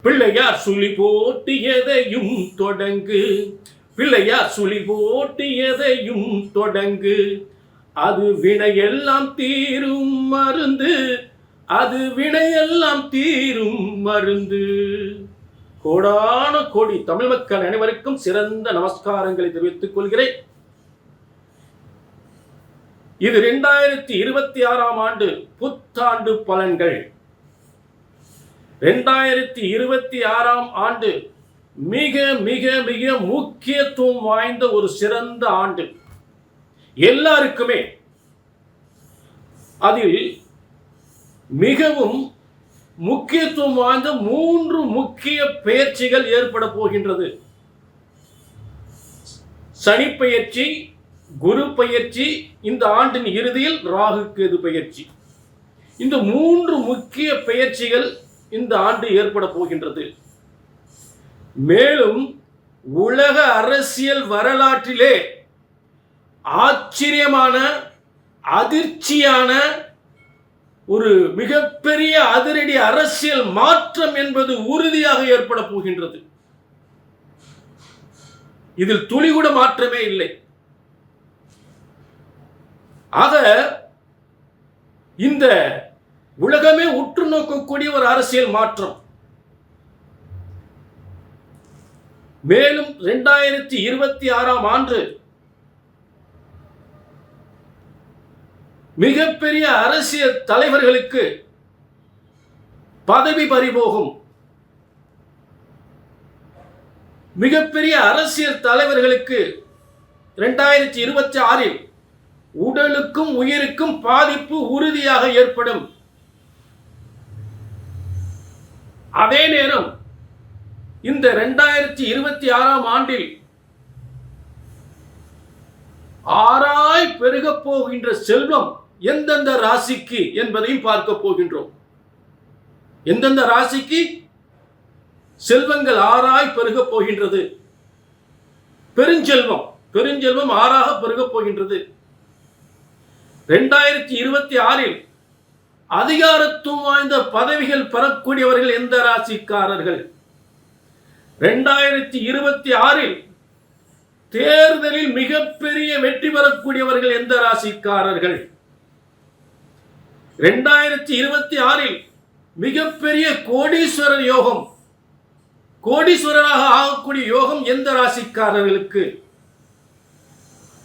பிள்ளையார் சுழி போட்டு எதையும் தொடங்கு, பிள்ளையார் சுழி போட்டு எதையும் தொடங்கு, அது வினையெல்லாம் தீரும் மருந்து, அது வினையெல்லாம் தீரும் மருந்து. கோடான கோடி தமிழ் மக்கள் அனைவருக்கும் சிறந்த நமஸ்காரங்களை தெரிவித்துக் கொள்கிறேன். இது 2026 ஆண்டு புத்தாண்டு பலன்கள். 2026 ஆண்டு மிக மிக மிக முக்கியத்துவம் வாய்ந்த ஒரு சிறந்த ஆண்டு. எல்லாருக்குமே அதில் மிகவும் முக்கியத்துவம் வாய்ந்த 3 முக்கிய பெயர்ச்சிகள் ஏற்பட போகின்றது. சனி பெயர்ச்சி, குரு பெயர்ச்சி, இந்த ஆண்டின் இறுதியில் ராகு கேது பெயர்ச்சி. இந்த 3 முக்கிய பெயர்ச்சிகள் இந்த ஆண்டு ஏற்பட போகின்றது. மேலும் உலக அரசியல் வரலாற்றிலே ஆச்சரியமான அதிர்ச்சியான ஒரு மிகப்பெரிய அதிரடி அரசியல் மாற்றம் என்பது உறுதியாக ஏற்பட போகின்றது. இதில் துளி கூட மாற்றமே இல்லை. ஆக இந்த உலகமே உற்று நோக்கக்கூடிய ஒரு அரசியல் மாற்றம். மேலும் 2026 ஆண்டு மிகப்பெரிய அரசியல் தலைவர்களுக்கு பதவி பறிபோகும். மிகப்பெரிய அரசியல் தலைவர்களுக்கு 2026 உடலுக்கும் உயிருக்கும் பாதிப்பு உறுதியாக ஏற்படும். அதே நேரம் இந்த 2026 ஆண்டில் ஆராய் பெருக போகின்ற செல்வம் எந்தெந்த ராசிக்கு என்பதையும் பார்க்க போகின்றோம். எந்தெந்த ராசிக்கு செல்வங்கள் ஆராய் பெருக போகின்றது. பெருஞ்செல்வம் பெருஞ்செல்வம் ஆறாக பெருக போகின்றது. 2026 அதிகாரத்துவம் வாய்ந்த பதவிகள் பெறக்கூடியவர்கள் எந்த ராசிக்காரர்கள்? 2026 தேர்தலில் மிகப்பெரிய வெற்றி பெறக்கூடியவர்கள் எந்த ராசிக்காரர்கள்? 2026 மிகப்பெரிய கோடீஸ்வரர் யோகம், கோடீஸ்வரராக ஆகக்கூடிய யோகம் எந்த ராசிக்காரர்களுக்கு?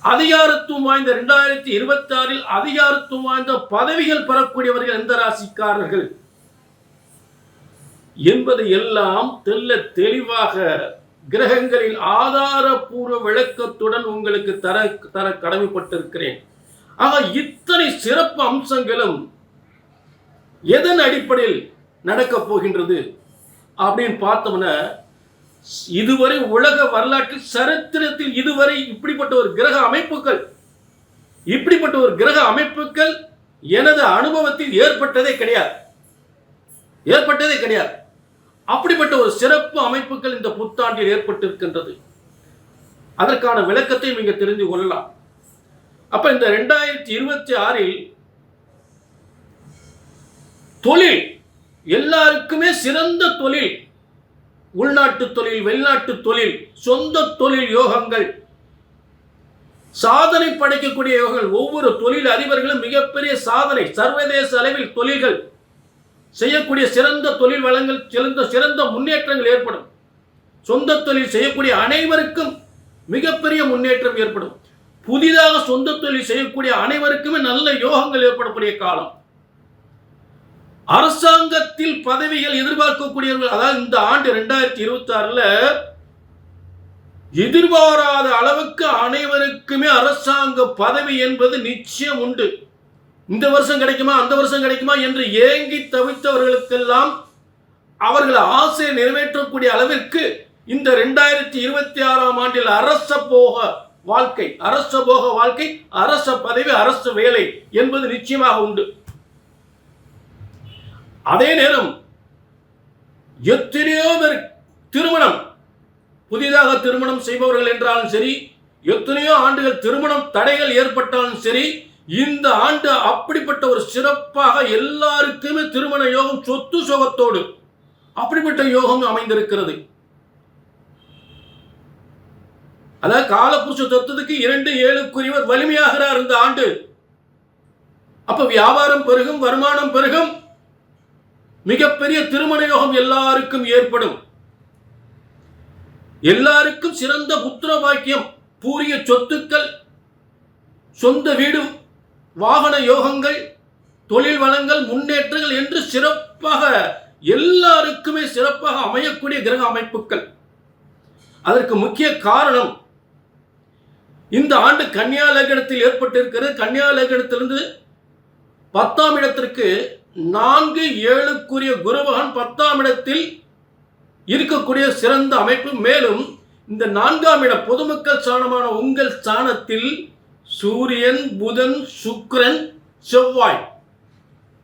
அதிகாரத்துவம் வாய்ந்த 2026 அதிகாரத்துவம் வாய்ந்த பதவிகள் பெறக்கூடியவர்கள் எந்த ராசிக்காரர்கள் என்பதை எல்லாம் தெளிவாக கிரகங்களின் ஆதாரபூர்வ விளக்கத்துடன் உங்களுக்கு தர கடமைப்பட்டிருக்கிறேன். ஆக இத்தனை சிறப்பு அம்சங்களும் எதன் அடிப்படையில் நடக்கப் போகின்றது அப்படின்னு பார்த்தோம்னா, இதுவரை உலக வரலாற்றில் சரித்திரத்தில் இதுவரை இப்படிப்பட்ட ஒரு கிரக அமைப்புகள் எனது அனுபவத்தில் ஏற்பட்டதே கிடையாது. அப்படிப்பட்ட ஒரு சிறப்பு அமைப்புகள் இந்த புத்தாண்டில் ஏற்பட்டிருக்கின்றது. அதற்கான விளக்கத்தை நீங்க தெரிந்து கொள்ளலாம். அப்ப இந்த 2026 தொழில் எல்லாருக்குமே சிறந்த தொழில், உள்நாட்டு தொழில், வெளிநாட்டு தொழில், சொந்த தொழில் யோகங்கள், சாதனை படைக்கக்கூடிய யோகங்கள். ஒவ்வொரு தொழில் அதிபர்களும் மிகப்பெரிய சாதனை, சர்வதேச அளவில் தொழில்கள் செய்யக்கூடிய சிறந்த தொழில் வளங்கள், சிறந்த முன்னேற்றங்கள் ஏற்படும். சொந்த தொழில் செய்யக்கூடிய அனைவருக்கும் மிகப்பெரிய முன்னேற்றம் ஏற்படும். புதிதாக சொந்த தொழில் செய்யக்கூடிய அனைவருக்குமே நல்ல யோகங்கள் ஏற்படக்கூடிய காலம். அரசாங்கத்தில் பதவிகள் எதிர்பார்க்கக்கூடியவர்கள், அதாவது இந்த ஆண்டு 2026 எதிர்பாராத அளவுக்கு அனைவருக்குமே அரசாங்க பதவி என்பது நிச்சயம் உண்டு. இந்த வருஷம் கிடைக்குமா, அந்த வருஷம் கிடைக்குமா என்று ஏங்கி தவித்தவர்களுக்கெல்லாம் அவர்கள் ஆசையை நிறைவேற்றக்கூடிய அளவிற்கு இந்த 2026 ஆண்டில் அரச போக வாழ்க்கை, அரச பதவி, அரசு வேலை என்பது நிச்சயமாக உண்டு. அதே நேரம் எத்தனையோ பேர் திருமணம், புதிதாக திருமணம் செய்பவர்கள் என்றாலும் சரி, எத்தனையோ ஆண்டுகள் திருமணம் தடைகள் ஏற்பட்டாலும் சரி, இந்த ஆண்டு அப்படிப்பட்ட ஒரு சிறப்பாக எல்லாருக்குமே திருமண யோகம் சொத்து சுகத்தோடு அப்படிப்பட்ட யோகம் அமைந்திருக்கிறது. அதாவது காலபுருஷ தத்துவத்துக்கு 2-7 வலிமையாகிறார் இந்த ஆண்டு. அப்ப வியாபாரம் பெருகும், வருமானம் பெருகும், மிகப்பெரிய திருமண யோகம் எல்லாருக்கும் ஏற்படும். எல்லாருக்கும் சிறந்த புத்திர பாக்கியம், பூரிய சொத்துக்கள், சொந்த வீடு, வாகன யோகங்கள், தொழில் வளங்கள், முன்னேற்றங்கள் என்று சிறப்பாக எல்லாருக்குமே சிறப்பாக அமையக்கூடிய கிரக அமைப்புகள். அதற்கு முக்கிய காரணம் இந்த ஆண்டு கன்னியா லக்னத்தில் ஏற்பட்டிருக்கிறது. கன்னியா லக்னத்திலிருந்து 10ஆம் இடத்திற்கு 4-7 குரு பகவான் 10ஆம் இடத்தில் இருக்கக்கூடிய சிறந்த அமைப்பு. மேலும் இந்த 4ஆம் இடம் பொதுமக்கள் ஸ்தானமான உங்கள் ஸ்தானத்தில் சூரியன், புதன், சுக்கிரன், செவ்வாய்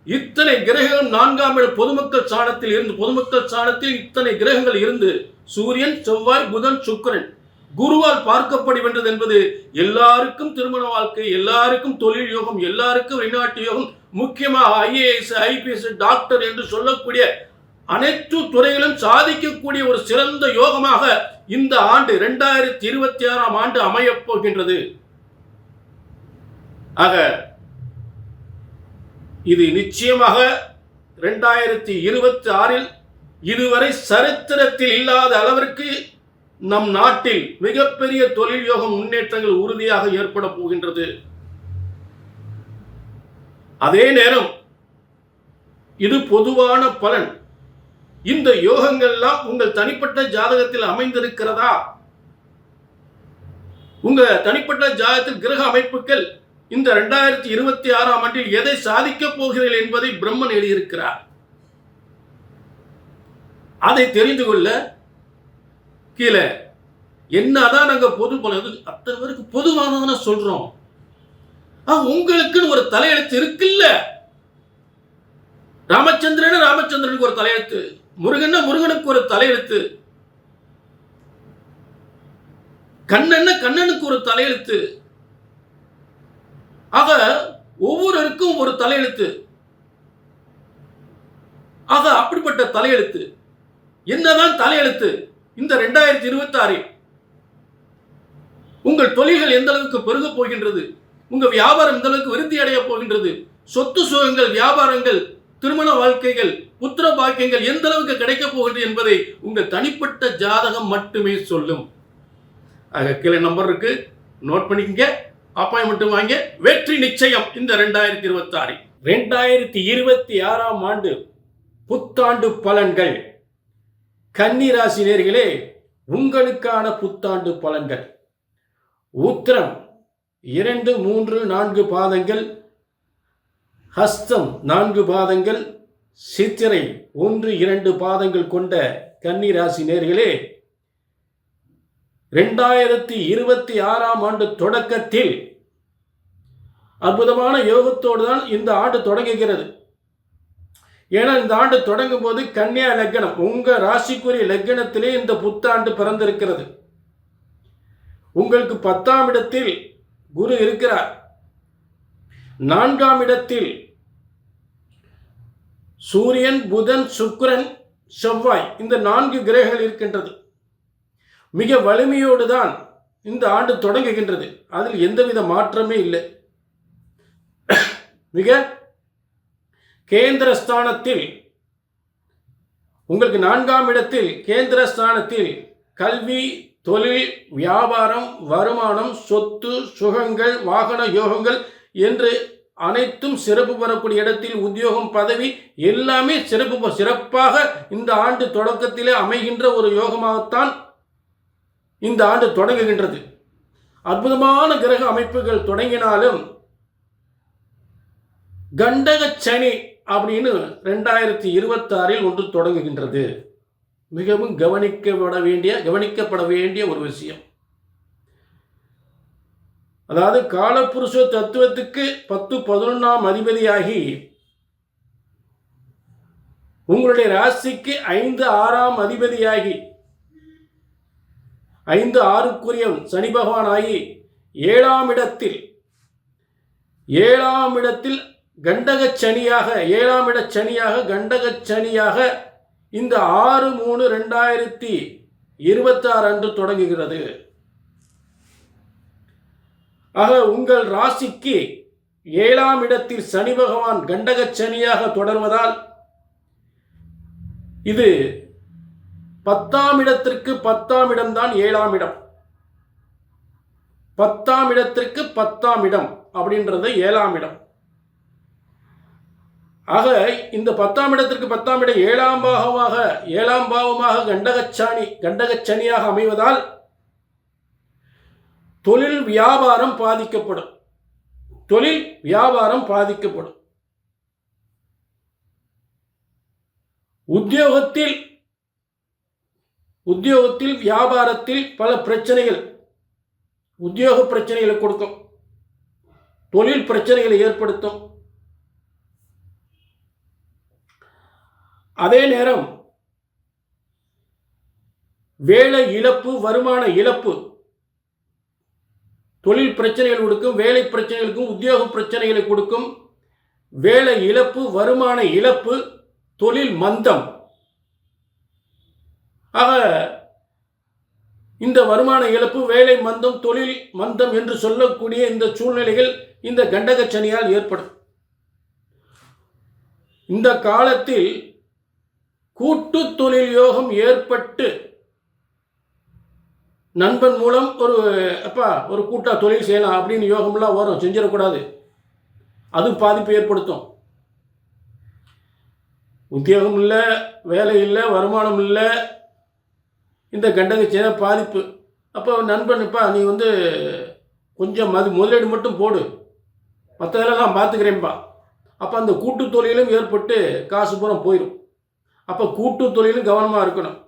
இத்தனை கிரகங்கள் 4ஆம் இடம் பொதுமக்கள் ஸ்தானத்தில் இத்தனை கிரகங்கள் இருந்து சூரியன், செவ்வாய், புதன், சுக்கிரன் குருவால் பார்க்கப்படுகின்றது என்பது எல்லாருக்கும் திருமண வாழ்க்கை, எல்லாருக்கும் தொழில் யோகம், எல்லாருக்கும் வெளிநாட்டு யோகம், முக்கியமாக IAS, IPS, டாக்டர் என்று சொல்லக்கூடிய அனைத்து துறையிலும் சாதிக்கக்கூடிய ஒரு சிறந்த யோகமாக இந்த ஆண்டு 2026ஆம் ஆண்டு அமையப் போகின்றது. ஆக இது நிச்சயமாக 2026இல் இதுவரை சரித்திரத்தில் இல்லாத அளவிற்கு நம் நாட்டில் மிகப்பெரிய தொழில் யோகம் முன்னேற்றங்கள் உறுதியாக ஏற்பட போகின்றது. அதே நேரம் இது பொதுவான பலன். இந்த யோகங்கள்லாம் உங்கள் தனிப்பட்ட ஜாதகத்தில் அமைந்திருக்கிறதா? உங்க தனிப்பட்ட ஜாதகத்தில் கிரக அமைப்புகள் இந்த 2026ஆம் ஆண்டில் எதை சாதிக்கப் போகிறீர்கள் என்பதை பிரம்மன் எழுதியிருக்கிறார். அதை தெரிந்து கொள்ள கீழே என்னதான் நாங்க பொது பலன் அத்தனை பேருக்கு பொதுவானதான சொல்றோம். உங்களுக்குன்னு ஒரு தலையெழுத்து இருக்குல்ல. ராமச்சந்திரனுக்கு ஒரு தலையெழுத்து, முருகனுக்கு ஒரு தலையெழுத்து, கண்ணனுக்கு ஒரு தலையெழுத்து. ஆக ஒவ்வொருவருக்கும் ஒரு தலையெழுத்து. ஆக அப்படிப்பட்ட தலையெழுத்து என்னதான் தலையெழுத்து இந்த 2026 உங்கள் தொழில்கள் எந்த அளவுக்கு பெருக போகின்றது, உங்க வியாபாரம் எந்த அளவுக்கு விருத்தி அடைய போகின்றது, சொத்து சுகங்கள், வியாபாரங்கள், திருமண வாழ்க்கைகள், புத்திர பாக்கியங்கள் எந்த அளவுக்கு கிடைக்க போகின்றது என்பதை உங்கள் தனிப்பட்ட ஜாதகம் மட்டுமே சொல்லும். ஆக கீழே நம்பர் இருக்கு, நோட் பண்ணிக்கங்க, அப்பாயின்மெண்ட் வாங்க, வெற்றி நிச்சயம். இந்த 2026 2026ஆம் ஆண்டு புத்தாண்டு பலன்கள். கன்னி ராசி நேயர்களே, உங்களுக்கான புத்தாண்டு பலன்கள். உத்திரம் 2, 3, 4 பாதங்கள், ஹஸ்தம் 4 பாதங்கள், சித்திரை 1, 2 பாதங்கள் கொண்ட கன்னி ராசி நேயர்களே, 2026ஆம் ஆண்டு தொடக்கத்தில் அற்புதமான யோகத்தோடு தான் இந்த ஆண்டு தொடங்குகிறது. ஏன்னா இந்த ஆண்டு தொடங்கும் போது கன்னியா லக்னம், உங்க ராசிக்குரிய லக்னத்திலே இந்த புத்தாண்டு பிறந்திருக்கிறது. உங்களுக்கு 10ஆம் இடத்தில் குரு இருக்கிறார். 4ஆம் இடத்தில் சூரியன், புதன், சுக்கிரன், செவ்வாய் இந்த 4 கிரகங்கள் இருக்கின்றது. மிக வலிமையோடு தான் இந்த ஆண்டு தொடங்குகின்றது. அதில் எந்தவித மாற்றமே இல்லை. மிக கேந்திரஸ்தானத்தில் உங்களுக்கு 4ஆம் இடத்தில் கேந்திரஸ்தானத்தில் கல்வி, தொழில், வியாபாரம், வருமானம், சொத்து சுகங்கள், வாகன யோகங்கள் என்று அனைத்தும் சிறப்பு பெறக்கூடிய இடத்தில் உத்தியோகம், பதவி எல்லாமே சிறப்பாக இந்த ஆண்டு தொடக்கத்திலே அமைகின்ற ஒரு யோகமாகத்தான் இந்த ஆண்டு தொடங்குகின்றது. அற்புதமான கிரக அமைப்புகள் தொடங்கினாலும் கண்டக சனி அப்படின்னு 2026இல் ஒன்று தொடங்குகின்றது. மிகவும் கவனிக்கப்பட வேண்டிய ஒரு விஷயம். அதாவது காலபுருஷ தத்துவத்துக்கு 10-11ஆம் அதிபதியாகி உங்களுடைய ராசிக்கு 5-6ஆம் அதிபதியாகி 5-6க்குரிய சனி பகவான் ஆகி 7ஆம் இடத்தில் கண்டக சனியாக 7ஆம் இட சனியாக கண்டக சனியாக இந்த 6/3/2026 அன்று தொடங்குகிறது. ஆக உங்கள் ராசிக்கு 7ஆம் இடத்தில் சனி பகவான் கண்டக சனியாக தொடர்வதால் இது 10ஆம் இடத்திற்கு 10ஆம் இடம்தான் 7ஆம் இடம். 10ஆம் இடத்திற்கு 10ஆம் இடம் அப்படின்றது 7ஆம் இடம். ஆக இந்த 10ஆம் இடத்திற்கு 10ஆம் இடம் 7ஆம் பாவமாக கண்டக சனியாக அமைவதால் தொழில் வியாபாரம் பாதிக்கப்படும். உத்தியோகத்தில் வியாபாரத்தில் பல பிரச்சனைகள், உத்தியோக பிரச்சனைகளை கொடுக்கும், தொழில் பிரச்சனைகளை ஏற்படுத்தும். அதே நேரம் வேலை இழப்பு, வருமான இழப்பு, தொழில் பிரச்சனைகள் கொடுக்கும், வேலை பிரச்சனைகளுக்கும் உத்தியோக பிரச்சனைகளை கொடுக்கும். வேலை இழப்பு, வருமான இழப்பு, தொழில் மந்தம். ஆக இந்த வருமான இழப்பு, வேலை மந்தம், தொழில் மந்தம் என்று சொல்லக்கூடிய இந்த சூழ்நிலைகள் இந்த கண்டக சனியால் ஏற்படும். இந்த காலத்தில் கூட்டு தொழில் யோகம் ஏற்பட்டு நண்பன் மூலம் ஒரு கூட்டா தொழில் செய்யலாம் அப்படின்னு யோகம்லாம் வரும், செஞ்சிடக்கூடாது. அது பாதிப்பு ஏற்படுத்தும். உத்தியோகம் இல்லை, வேலை இல்லை, வருமானம் இல்லை, இந்த கண்டக சனி பாதிப்பு. அப்போ நண்பன் நீ கொஞ்சம் முதலீடு மட்டும் போடு, மற்றதெல்லாம் நான் பார்த்துக்கிறேன்ப்பா. அப்போ அந்த கூட்டு தொழிலும் ஏற்பட்டு காசு பூரா போயிடும். அப்போ கூட்டு தொழிலும் கவனமாக இருக்கணும்.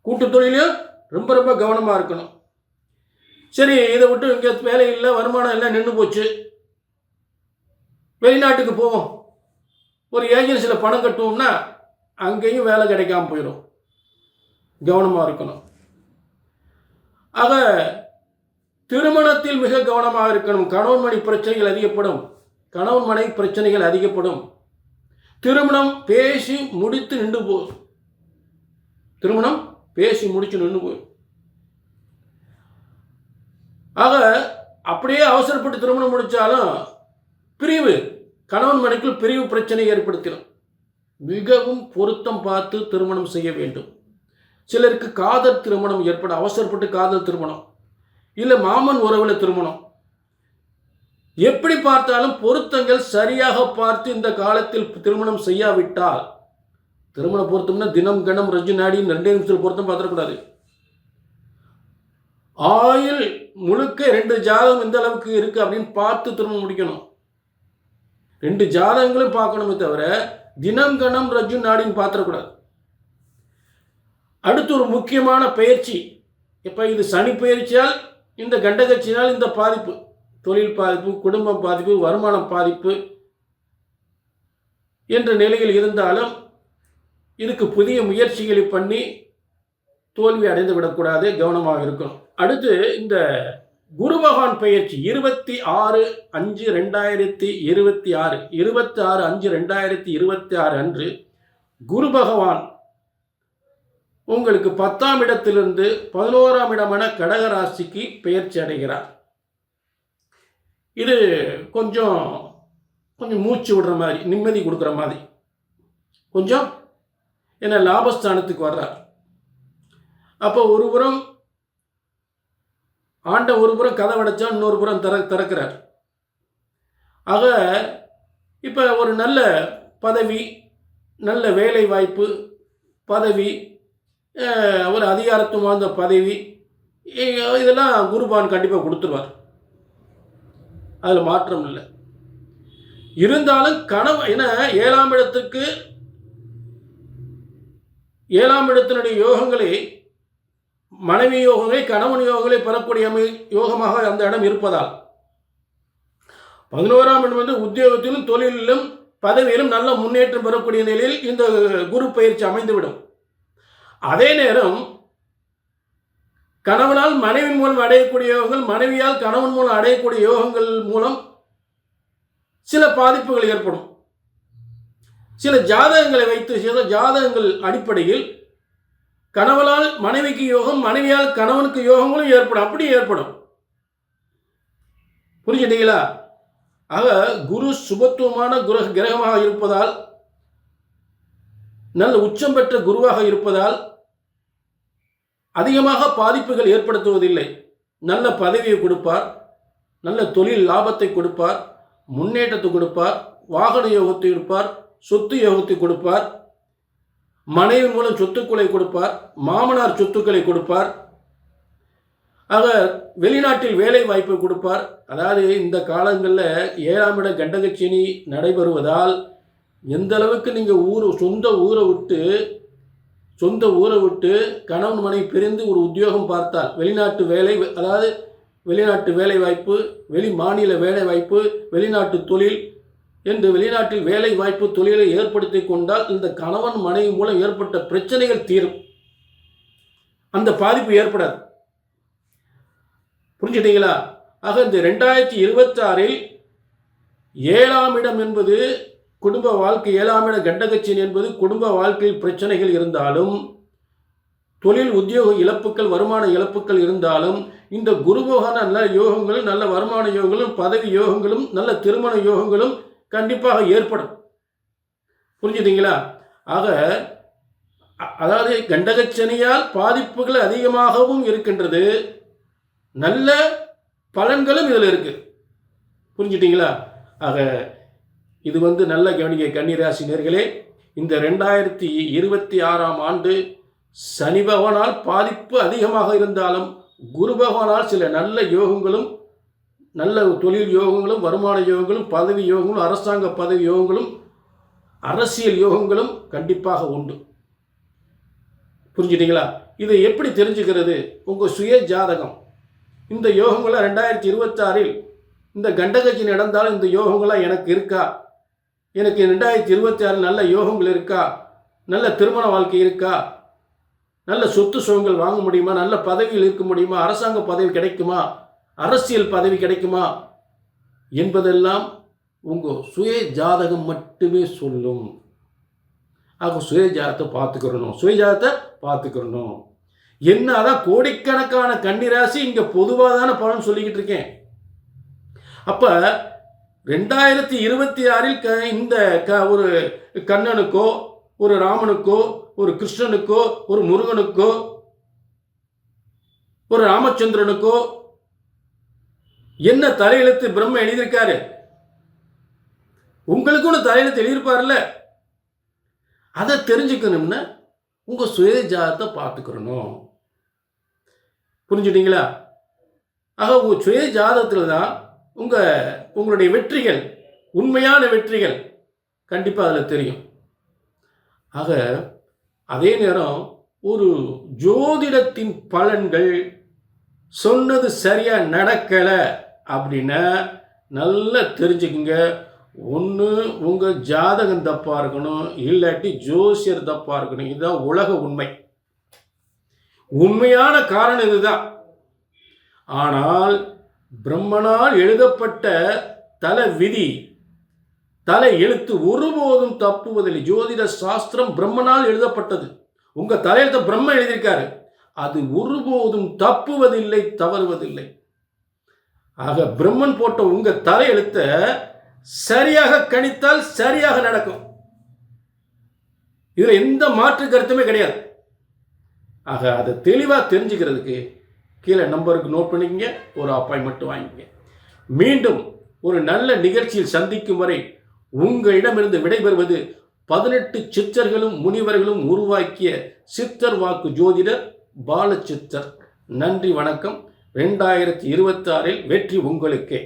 கூட்டு தொழிலும் ரொம்ப ரொம்ப கவனமாக இருக்கணும். சரி, இதை விட்டு இங்கே வேலை இல்லை, வருமானம் இல்லை, நின்று போச்சு, வெளிநாட்டுக்கு போவோம், ஒரு ஏஜென்சியில் பணம் கட்டுவோம்னா அங்கேயும் வேலை கிடைக்காம போயிடும். கவனமாக இருக்கணும். ஆக திருமணத்தில் மிக கவனமாக இருக்கணும். கணவன் மனைவி பிரச்சனைகள் அதிகப்படும். திருமணம் பேசி முடித்து நின்று போகும். ஆக அப்படியே அவசரப்பட்டு திருமணம் முடித்தாலும் பிரிவு, கணவன் மனைவிக்குள் பிரிவு பிரச்சனை ஏற்படுத்திடும். மிகவும் பொருத்தம் பார்த்து திருமணம் செய்ய வேண்டும். சிலருக்கு காதல் திருமணம் ஏற்படும், அவசரப்பட்டு காதல் திருமணம், இல்லை மாமன் உறவில் திருமணம். எப்படி பார்த்தாலும் பொருத்தங்கள் சரியாக பார்த்து இந்த காலத்தில் திருமணம் செய்யாவிட்டால், திருமண பொருத்தம்னா தினம் கணம் ரஜு நாடின்னு 2 நிமிஷத்தில் பொருத்தம் பார்த்துடக்கூடாது. ஆயுள் முழுக்க 2 ஜாதகம் எந்த அளவுக்கு இருக்கு அப்படின்னு பார்த்து திருமணம் முடிக்கணும். 2 ஜாதகங்களும் பார்க்கணுமே தவிர தினம் கணம் ரஜு நாடின்னு பார்த்துடக்கூடாது. அடுத்து ஒரு முக்கியமான பயிற்சி. இப்போ இது சனி பயிற்சியால், இந்த கண்டகச்சினால் இந்த பாதிப்பு, தொழில் பாதிப்பு, குடும்பம் பாதிப்பு, வருமானம் பாதிப்பு என்ற நிலையில் இருந்தாலும் இதுக்கு புதிய முயற்சிகளை பண்ணி தோல்வி அடைந்து விடக்கூடாது, கவனமாக இருக்கணும். அடுத்து இந்த குரு பகவான் பயிற்சி 26/5/2026 26/5/2026 அன்று குரு பகவான் உங்களுக்கு 10ஆம் இடத்திலிருந்து 11ஆம் இடமான கடக ராசிக்கு பெயர்ச்சி அடைகிறார். இது கொஞ்சம் மூச்சு விடுற மாதிரி, நிம்மதி கொடுக்குற மாதிரி, கொஞ்சம் என்ன லாபஸ்தானத்துக்கு வர்றார். அப்போ ஒரு புறம் கதை அடைச்சா இன்னொரு புறம் திறக்கிறார். ஆக இப்போ ஒரு நல்ல பதவி, நல்ல வேலை வாய்ப்பு, பதவி, ஒரு அதிகாரத்துவம் வாய்ந்த பதவி, இதெல்லாம் குருபான் கண்டிப்பாக கொடுத்துருவார், அதில் மாற்றம் இல்லை. இருந்தாலும் ஏன்னா 7ஆம் இடத்தினுடைய யோகங்களை, மனைவி யோகங்களை, கணவன் யோகங்களை பெறக்கூடிய யோகமாக அந்த இடம் இருப்பதால் 11ஆம் இடம் உத்தியோகத்திலும் தொழிலிலும் பதவியிலும் நல்ல முன்னேற்றம் பெறக்கூடிய நிலையில் இந்த குரு பயிற்சி அமைந்துவிடும். அதே நேரம் கணவனால் மனைவி மூலம் அடையக்கூடிய யோகங்கள், மனைவியால் கணவன் மூலம் அடையக்கூடிய யோகங்கள் மூலம் சில பாதிப்புகள் ஏற்படும். சில ஜாதகங்களை வைத்து சில ஜாதகங்கள் அடிப்படையில் கணவனால் மனைவிக்கு யோகம், மனைவியால் கணவனுக்கு யோகங்களும் ஏற்படும். அப்படி ஏற்படும். புரிஞ்சுட்டீங்களா? ஆக குரு சுபத்துவமான கிரகமாக இருப்பதால், நல்ல உச்சம் பெற்ற குருவாக இருப்பதால் அதிகமாக பாதிப்புகள் ஏற்படுத்துவதில்லை. நல்ல பதவியை கொடுப்பார், நல்ல தொழில் லாபத்தை கொடுப்பார், முன்னேற்றத்தை கொடுப்பார், வாகன யோகத்தை கொடுப்பார், சொத்து யோகத்தை கொடுப்பார், மனைவி மூலம் சொத்துக்களை கொடுப்பார், மாமனார் சொத்துக்களை கொடுப்பார். ஆக வெளிநாட்டில் வேலை வாய்ப்பை கொடுப்பார். அதாவது இந்த காலங்களில் 7ஆம் இட கண்டகச்சனி நடைபெறுவதால் எந்த அளவுக்கு நீங்கள் சொந்த ஊரை விட்டு கணவன் மனைவி பிரிந்து ஒரு உத்தியோகம் பார்த்தால், வெளிநாட்டு வேலை, அதாவது வெளிநாட்டு வேலை வாய்ப்பு, வெளி மாநில வேலை வாய்ப்பு, வெளிநாட்டு தொழில் என்று வெளிநாட்டில் வேலை வாய்ப்பு தொழிலை ஏற்படுத்தி கொண்டால் இந்த கணவன் மனைவி மூலம் ஏற்பட்ட பிரச்சனைகள் தீரும். அந்த பாதிப்பு ஏற்படாது. புரிஞ்சுட்டீங்களா? ஆக இந்த 2026 7ஆம் இடம் என்பது குடும்ப வாழ்க்கை, 7ஆம் இட கண்டகச்சனி என்பது குடும்ப வாழ்க்கையில் பிரச்சனைகள் இருந்தாலும், தொழில் உத்தியோக இழப்புகள், வருமான இழப்புகள் இருந்தாலும், இந்த குருபோகான நல்ல யோகங்களும், நல்ல வருமான யோகங்களும், பதவி யோகங்களும், நல்ல திருமண யோகங்களும் கண்டிப்பாக ஏற்படும். புரிஞ்சுட்டீங்களா? ஆக அதாவது கண்டகச்சனியால் பாதிப்புகள் அதிகமாகவும் இருக்கின்றது, நல்ல பலன்களும் இதில் இருக்கு. புரிஞ்சுட்டீங்களா? ஆக இது நல்ல கவனிக்க கன்னிராசி நேயர்களே. இந்த 2026ஆம் ஆண்டு சனி பகவானால் பாதிப்பு அதிகமாக இருந்தாலும், குரு பகவானால் சில நல்ல யோகங்களும், நல்ல தொழில் யோகங்களும், வருமான யோகங்களும், பதவி யோகங்களும், அரசாங்க பதவி யோகங்களும், அரசியல் யோகங்களும் கண்டிப்பாக உண்டு. புரிஞ்சுட்டீங்களா? இதை எப்படி தெரிஞ்சுக்கிறது? உங்கள் சுய ஜாதகம். இந்த யோகங்களாம் 2026 இந்த கண்டகச்சனி நடந்தாலும் இந்த யோகங்களாம் எனக்கு இருக்கா? எனக்கு 2026 நல்ல யோகங்கள் இருக்கா? நல்ல திருமண வாழ்க்கை இருக்கா? நல்ல சொத்து சுகங்கள் வாங்க முடியுமா? நல்ல பதவியில் இருக்க முடியுமா? அரசாங்க பதவி கிடைக்குமா? அரசியல் பதவி கிடைக்குமா? என்பதெல்லாம் உங்கள் சுய ஜாதகம் மட்டுமே சொல்லும். ஆக சுய ஜாதகத்தை பார்த்துக்கிறணும். என்ன அதான் கோடிக்கணக்கான கன்னிராசி இங்கே பொதுவாக தானே பலன் சொல்லிக்கிட்டு இருக்கேன். அப்போ 2026 இந்த ஒரு கண்ணனுக்கோ, ஒரு ராமனுக்கோ, ஒரு கிருஷ்ணனுக்கோ, ஒரு முருகனுக்கோ, ஒரு ராமச்சந்திரனுக்கோ என்ன தலையெழுத்து பிரம்ம எழுதியிருக்காரு? உங்களுக்கு ஒன்று தலையெழுத்து எழுதியிருப்பார்ல. அதை தெரிஞ்சுக்கணும்னா உங்கள் சுய ஜாதகத்தை பார்த்துக்கிறணும். புரிஞ்சுட்டீங்களா? ஆக உங்கள் சுய ஜாதகத்தில் தான் உங்களுடைய வெற்றிகள், உண்மையான வெற்றிகள் கண்டிப்பாக அதில் தெரியும். ஆக அதே நேரம் ஒரு ஜோதிடத்தின் பலன்கள் சொன்னது சரியாக நடக்கலை அப்படின்னா நல்லா தெரிஞ்சுக்குங்க. ஒன்று உங்கள் ஜாதகம் தப்பாக இருக்கணும், இல்லாட்டி ஜோசியர் தப்பாக இருக்கணும். இதுதான் உலக உண்மை. உண்மையான காரணம் இதுதான். ஆனால் பிரம்மனால் எழுதப்பட்ட தல விதி, தலை எழுத்து ஒருபோதும் தப்புவதில்லை. ஜோதிட சாஸ்திரம் பிரம்மனால் எழுதப்பட்டது. உங்கள் தலையெழுத்த பிரம்ம எழுதியிருக்காரு. அது ஒருபோதும் தப்புவதில்லை, தவறுவதில்லை. ஆக பிரம்மன் போட்ட உங்கள் தலையெழுத்த சரியாக கணித்தால் சரியாக நடக்கும். இதில் எந்த மாற்று கருத்துமே கிடையாது. ஆக அதை தெளிவாக தெரிஞ்சுக்கிறதுக்கு கீழே நம்பருக்கு நோட் பண்ணிக்கங்க, ஒரு அப்பாயின்மெண்ட் வாங்கிக்கங்க. மீண்டும் ஒரு நல்ல நிகழ்ச்சியில் சந்திக்கும் வரை உங்களிடமிருந்து விடைபெறுவது 18 சித்தர்களும் முனிவர்களும் உருவாக்கிய சித்தர் வாக்கு ஜோதிடர் பாலச்சித்தர். நன்றி, வணக்கம். 2026 வெற்றி உங்களுக்கே.